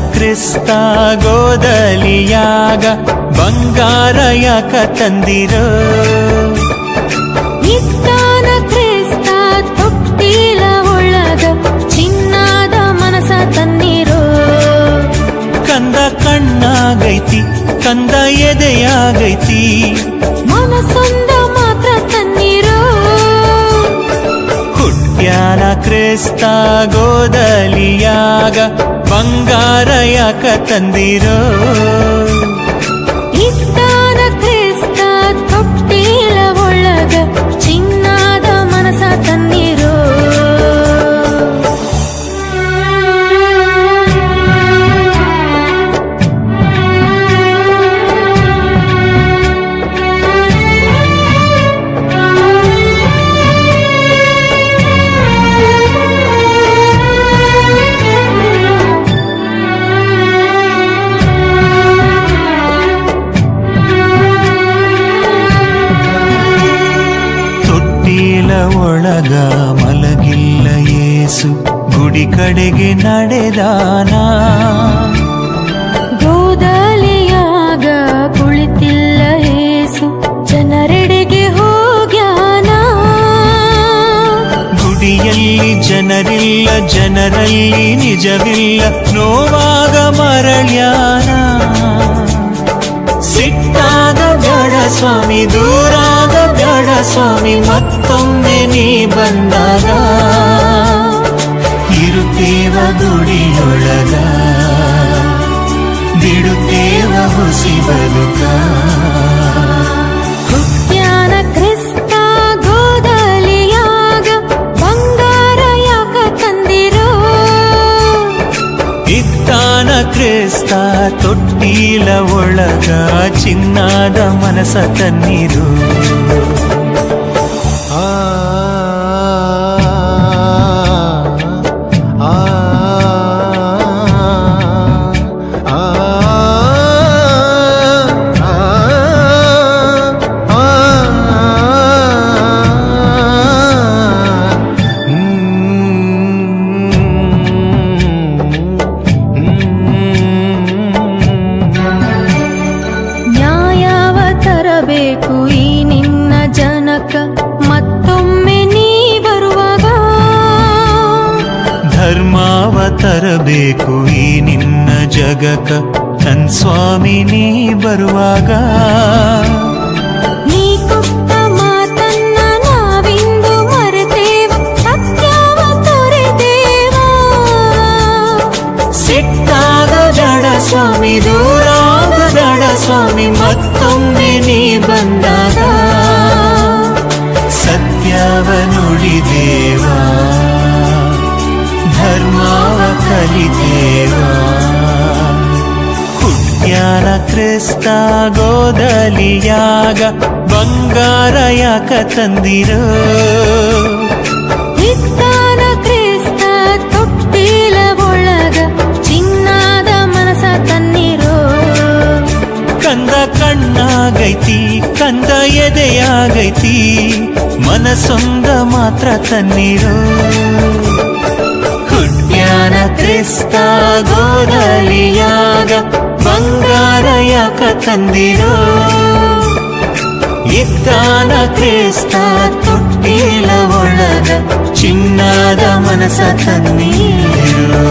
ಕ್ರಿಸ್ತ ಗೋದಲಿಯಾಗ ಬಂಗಾರ ಯಾಕ ತಂದಿರೋ ಇದ್ದಾನ ಕ್ರಿಸ್ತ ತೊಟ್ಟಿಲ ಒಳಗ ಚಿನ್ನದ ಮನಸ ತನ್ನಿರೋ ಕಂದ ಕಣ್ಣಾಗೈತಿ ಕಂದ ಎದೆಯಾಗೈತಿ ಮನಸೊಂದ ಮಾತ್ರ ತನ್ನಿರೋ ಹುಟ್ಟ್ಯಾನ ಕ್ರಿಸ್ತ ಗೋದಲಿಯಾಗ ಬಂಗಾರ ಯಾಕ ತಂದಿರೋ ಇದ್ದಾನ ಕ್ರಿಸ್ತ ತೊಟ್ಟಿಲ ಒಳಗ ಚಿನ್ನದ ಮನಸ ತನ್ನಿರೋ ಒಳಗ ಮಲಗಿಲ್ಲ ಯೇಸು ಗುಡಿ ಕಡೆಗೆ ನಡೆದಾನ ಗೋದಲಿಯಾಗ ಕುಳಿತಿಲ್ಲ ಯೇಸು ಜನರೆಡೆಗೆ ಹೋಗ್ಯಾನ ಗುಡಿಯಲ್ಲಿ ಜನರಿಲ್ಲ ಜನರಲ್ಲಿ ನಿಜವಿಲ್ಲ ನೋವಾಗ ಮರಳ್ಯಾನ ಸಿಟ್ಟಾಗ ಬೇಡ ಸ್ವಾಮಿ ದೂರಾಗ ಬೇಡ ಸ್ವಾಮಿ ಮತ್ತೊಮ್ಮೆ ನೀ ಬಂದಾಗ ಇರುತ್ತೇವ ಗುಡಿಯೊಳಗ ಬಿಡುತ್ತೇವ ಹುಸಿ ಬದುಕ ಹುಟ್ಟ್ಯಾನ ಕ್ರಿಸ್ತ ಗೋದಲಿಯಾಗ ಬಂಗಾರ ಯಾಕ ತಂದಿರೋ ಇದ್ದಾನ ಕ್ರಿಸ್ತ ತೊಟ್ಟಿಲ ಒಳಗ ಚಿನ್ನದ ಮನಸ ತನ್ನಿರು ಬೇಕು ಈ ನಿನ್ನ ಜನಕ ಮತ್ತೊಮ್ಮೆ ನೀ ಬರುವಾಗ ಧರ್ಮಾವ ತರಬೇಕು ಈ ನಿನ್ನ ಜಗಕ ನನ್ ಸ್ವಾಮಿ ನೀ ಬರುವಾಗ ನೀ ಕೊಟ್ಟ ಮಾತನ್ನ ನಾವಿಂದು ಮರೆತೇವ ಸತ್ಯವ ತೊರೆದೇವ ಸಿಟ್ಟಾಗ ಬೇಡ ಸ್ವಾಮಿ ದೂರಾಗ ಬೇಡ ಸ್ವಾಮಿ ಮತ್ತೊಮ್ಮೆ ನೀ ಬಂದಾಗ ಸತ್ಯವ ನುಡಿದೇವ ಧರ್ಮವ ಕಲಿದೇವ ಹುಟ್ಟ್ಯಾನ ಕ್ರಿಸ್ತ ಗೋದಲಿಯಾಗ ಬಂಗಾರ ಯಾಕ ತಂದಿರೋ ಇದ್ದಾನ ಕ್ರಿಸ್ತ ತೊಟ್ಟಿಲ ಒಳಗ ಚಿನ್ನದ ಮನಸ ತನ್ನಿರೋ ಕಂದ ಕಣ್ಣಾಗೈತಿ ಕಂದ ಎದೆಯಾಗೈತಿ ಮನಸೊಂದ ಮಾತ್ರ ತನ್ನಿರೋ ಹುಟ್ಟ್ಯಾನ ಕ್ರಿಸ್ತ ಗೋದಲಿಯಾಗ ಬಂಗಾರ ಯಾಕ ತಂದಿರೋ ಇದ್ದಾನ ಕ್ರಿಸ್ತ ತೊಟ್ಟಿಲ ಒಳಗ ಚಿನ್ನದ ಮನಸ ತನ್ನಿರೋ